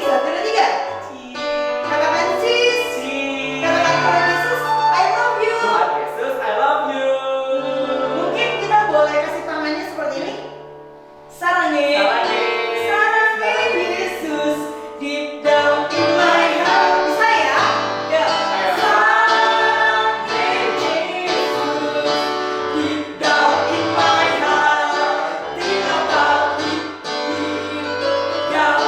satu, dua, tiga. Katakan sis. Katakan Tuhan Yesus, I love you. Tuhan Yesus, I love you. Mungkin kita boleh kasih tangannya seperti ini. Sarange, sarange Yesus, deep down in my heart. Bisa ya? Ya. Sarange Yesus, deep down in my heart. Think about it, deep down,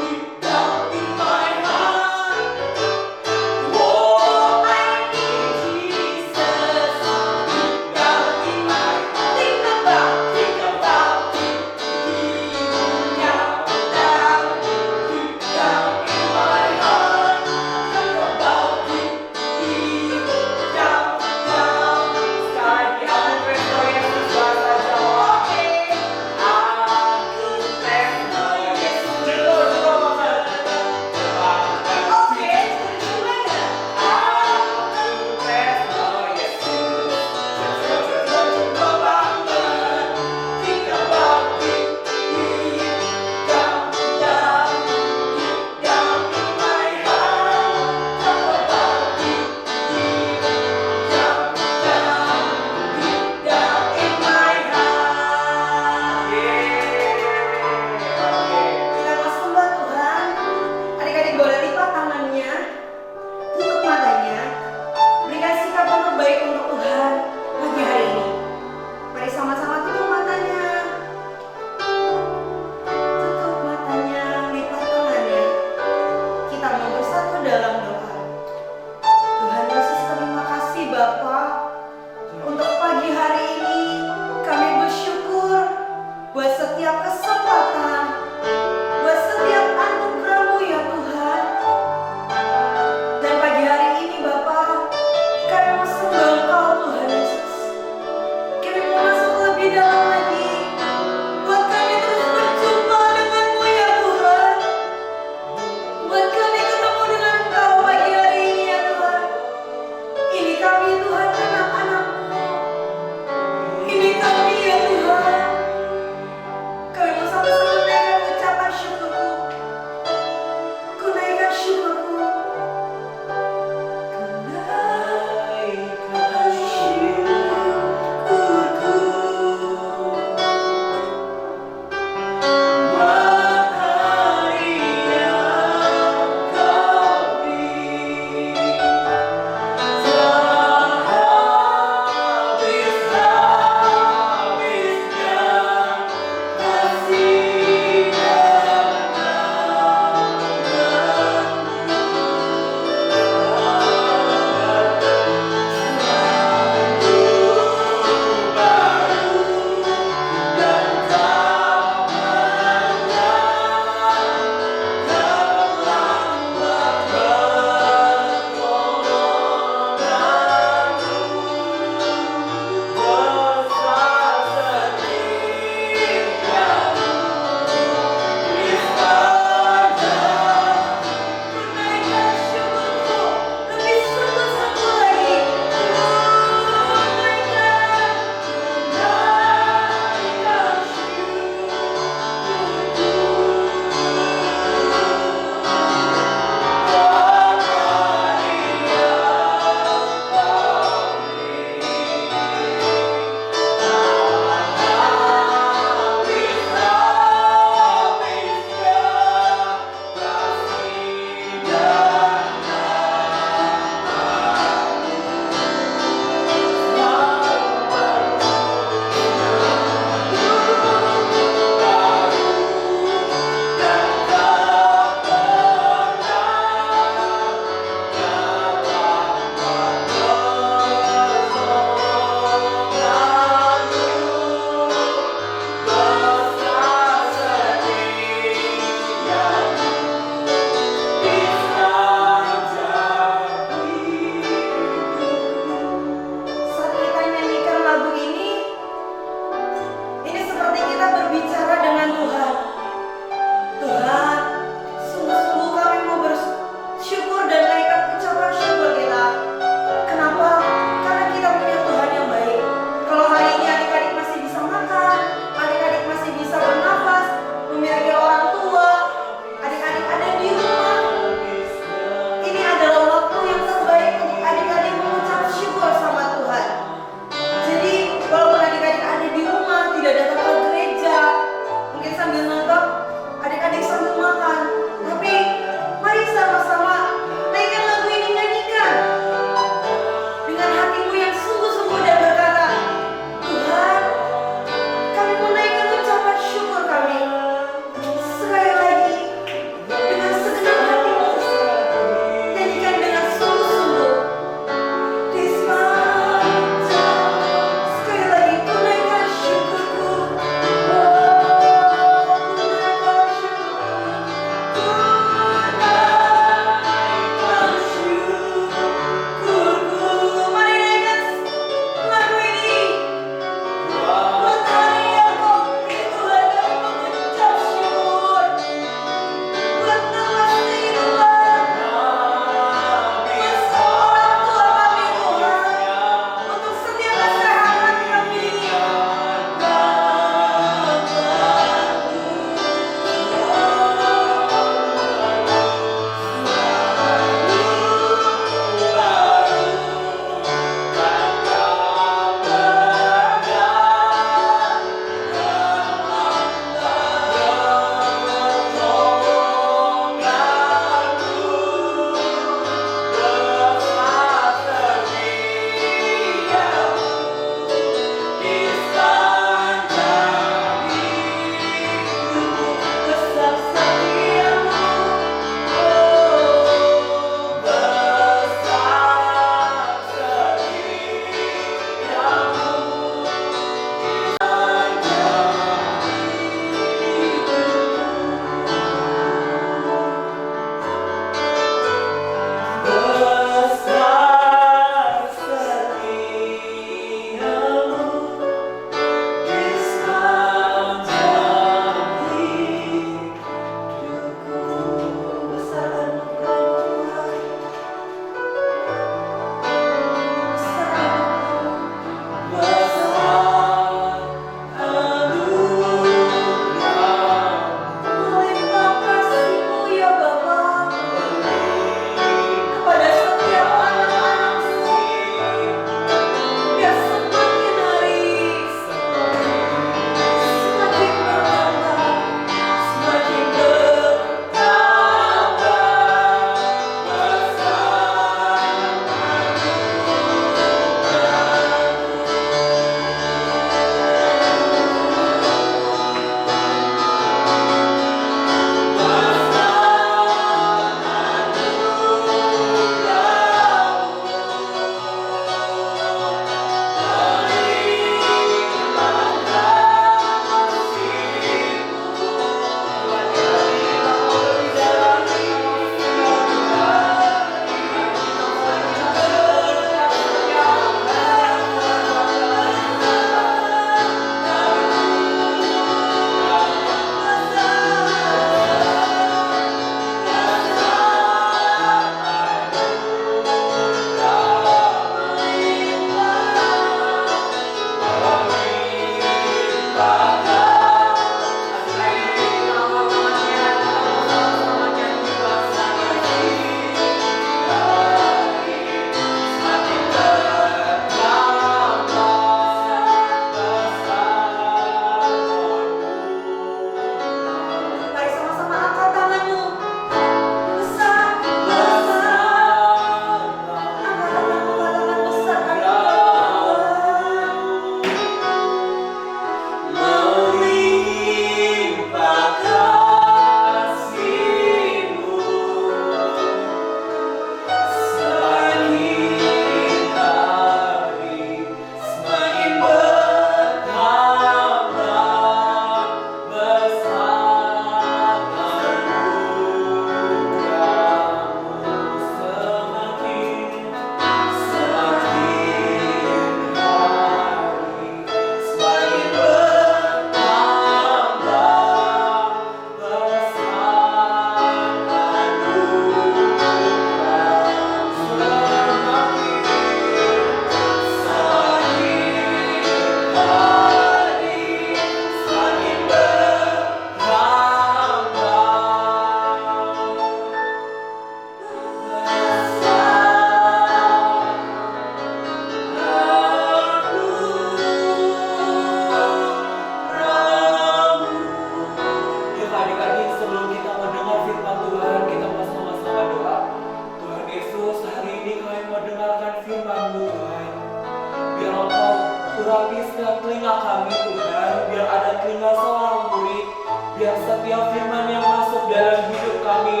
bukalah telinga kami Tuhan, biar ada telinga seorang murid, biar setiap firman yang masuk dalam hidup kami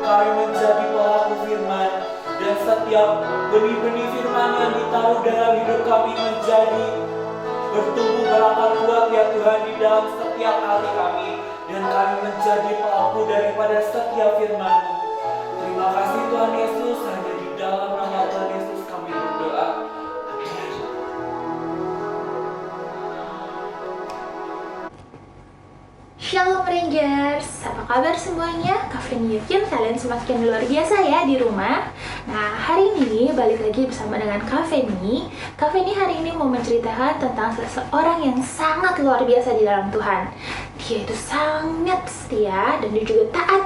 menjadi pelaku firman, dan setiap benih-benih firman yang ditaruh dalam hidup kami menjadi bertumbuh berakar kuat ya Tuhan di dalam setiap hati kami, dan kami menjadi pelaku daripada setiap firman-Mu. Terima kasih Tuhan Yesus, hanya di dalam nama Tuhan Yesus kami berdoa. Amin. Shalom Rangers, apa kabar semuanya? Kafren yakin kalian semakin luar biasa ya di rumah. Nah, hari ini balik lagi bersama dengan Kafeni. Kafeni hari ini mau menceritakan tentang seseorang yang sangat luar biasa di dalam Tuhan. Dia itu sangat setia dan dia juga taat.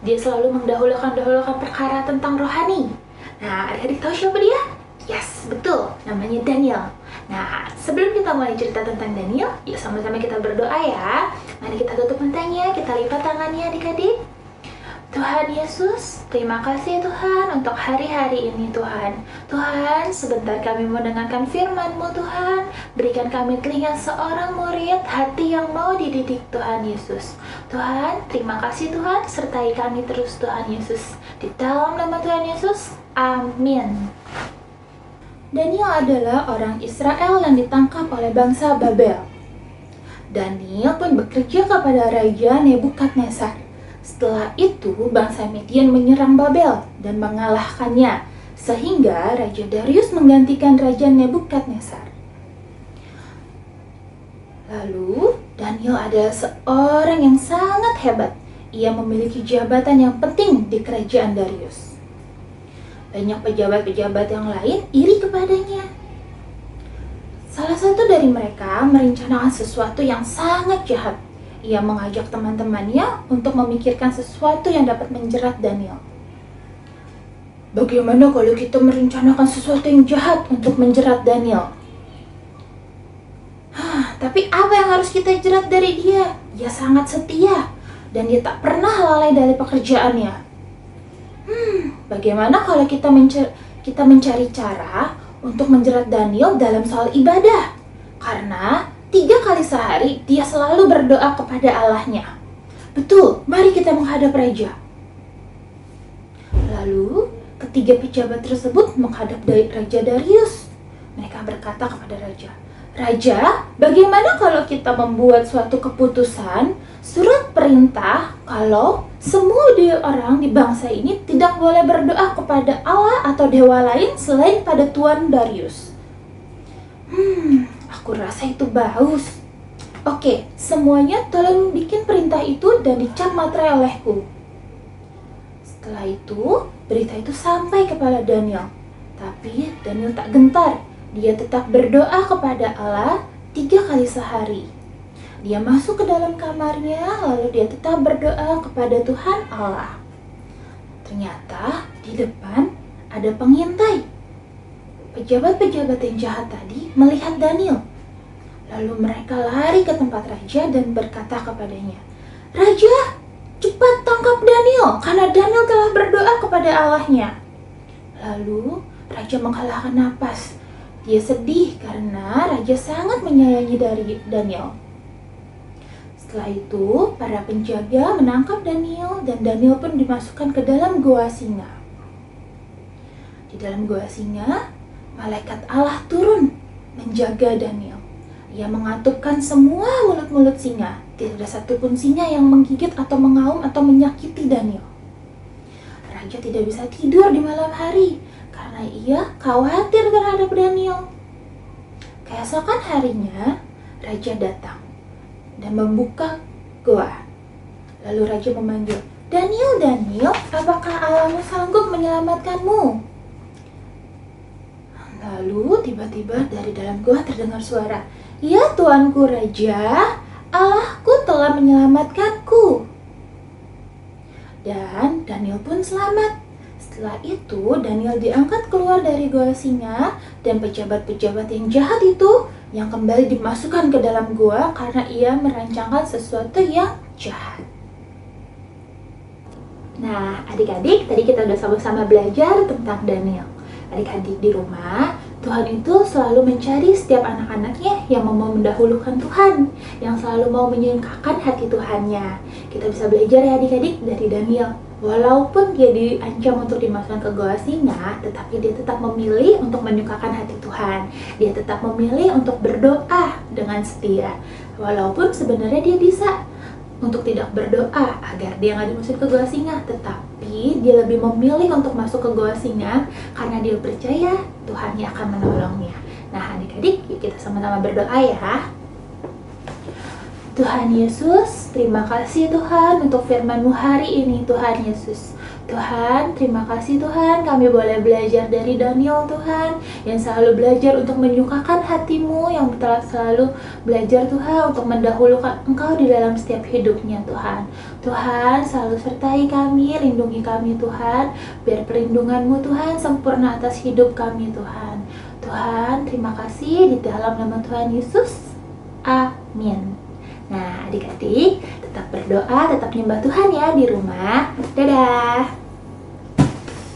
Dia selalu mendahulukan perkara tentang rohani. Nah, adik-adik tahu siapa dia? Yes, betul, namanya Daniel. Nah, sebelum kita mulai cerita tentang Daniel, yuk sama-sama kita berdoa ya. Mari kita tutup matanya, kita lipat tangannya adik-adik. Tuhan Yesus, terima kasih Tuhan untuk hari-hari ini Tuhan. Tuhan, sebentar kami mendengarkan firman-Mu Tuhan. Berikan kami telinga seorang murid, hati yang mau dididik Tuhan Yesus. Tuhan, terima kasih Tuhan, sertai kami terus Tuhan Yesus. Di dalam nama Tuhan Yesus, amin. Daniel adalah orang Israel yang ditangkap oleh bangsa Babel. Daniel pun bekerja kepada Raja Nebukadnezar. Setelah itu, bangsa Median menyerang Babel dan mengalahkannya, sehingga Raja Darius menggantikan Raja Nebukadnezar. Lalu, Daniel adalah seorang yang sangat hebat. Ia memiliki jabatan yang penting di kerajaan Darius. Banyak pejabat-pejabat yang lain iri kepadanya. Salah satu dari mereka merencanakan sesuatu yang sangat jahat. Ia mengajak teman-temannya untuk memikirkan sesuatu yang dapat menjerat Daniel. Bagaimana kalau kita merencanakan sesuatu yang jahat untuk menjerat Daniel? Tapi apa yang harus kita jerat dari dia? Dia sangat setia dan dia tak pernah lalai dari pekerjaannya. Bagaimana kalau kita mencari cara untuk menjerat Daniel dalam soal ibadah? Karena 3 kali sehari dia selalu berdoa kepada Allahnya. Betul, mari kita menghadap raja. Lalu, ketiga pejabat tersebut menghadap Raja Darius. Mereka berkata kepada raja, "Raja, bagaimana kalau kita membuat suatu keputusan, surat perintah kalau semua orang di bangsa ini tidak boleh berdoa kepada Allah atau dewa lain selain pada Tuan Darius?" Aku rasa itu bagus. Oke, semuanya tolong bikin perintah itu dan dicap materai olehku. Setelah itu, berita itu sampai kepada Daniel. Tapi Daniel tak gentar. Dia tetap berdoa kepada Allah 3 kali sehari. Dia masuk ke dalam kamarnya, lalu dia tetap berdoa kepada Tuhan Allah. Ternyata di depan ada pengintai. Pejabat-pejabat yang jahat tadi melihat Daniel. Lalu mereka lari ke tempat raja dan berkata kepadanya, "Raja, cepat tangkap Daniel, karena Daniel telah berdoa kepada Allahnya." Lalu raja menghela napas. Dia sedih karena raja sangat menyayangi dari Daniel. Setelah itu, para penjaga menangkap Daniel dan Daniel pun dimasukkan ke dalam goa singa. Di dalam goa singa, malaikat Allah turun menjaga Daniel. Ia mengatupkan semua mulut-mulut singa. Tidak ada satupun singa yang menggigit atau mengaum atau menyakiti Daniel. Raja tidak bisa tidur di malam hari karena ia khawatir terhadap Daniel. Keesokan harinya, raja datang dan membuka goa. Lalu raja memanggil, "Daniel, Daniel, apakah Allahmu sanggup menyelamatkanmu?" Lalu tiba-tiba dari dalam goa terdengar suara, "Ya Tuanku Raja, Allahku telah menyelamatkanku." Dan Daniel pun selamat. Setelah itu Daniel diangkat keluar dari goa singa dan pejabat-pejabat yang jahat itu yang kembali dimasukkan ke dalam goa karena ia merancangkan sesuatu yang jahat. Nah, adik-adik, tadi kita udah sama-sama belajar tentang Daniel. Adik-adik di rumah, Tuhan itu selalu mencari setiap anak-anaknya yang mau mendahulukan Tuhan, yang selalu mau menyingkapkan hati Tuhannya. Kita bisa belajar ya adik-adik dari Daniel. Walaupun dia diancam untuk dimasukkan ke goa singa, tetapi dia tetap memilih untuk menyukakan hati Tuhan. Dia tetap memilih untuk berdoa dengan setia. Walaupun sebenarnya dia bisa untuk tidak berdoa agar dia nggak dimasukin ke goa singa, tetapi dia lebih memilih untuk masuk ke goa singa karena dia percaya Tuhan yang akan menolongnya. Nah adik-adik, yuk kita sama-sama berdoa ya. Tuhan Yesus, terima kasih Tuhan untuk firman-Mu hari ini Tuhan Yesus. Tuhan, terima kasih Tuhan, kami boleh belajar dari Daniel Tuhan, yang selalu belajar untuk menyukakan hati-Mu, yang telah selalu belajar Tuhan untuk mendahulukan Engkau di dalam setiap hidupnya Tuhan. Tuhan, selalu sertai kami, lindungi kami Tuhan, biar perlindungan-Mu Tuhan sempurna atas hidup kami Tuhan. Tuhan, terima kasih di dalam nama Tuhan Yesus. Amin. Nah, adik-adik tetap berdoa, tetap nyembah Tuhan ya di rumah. Dadah!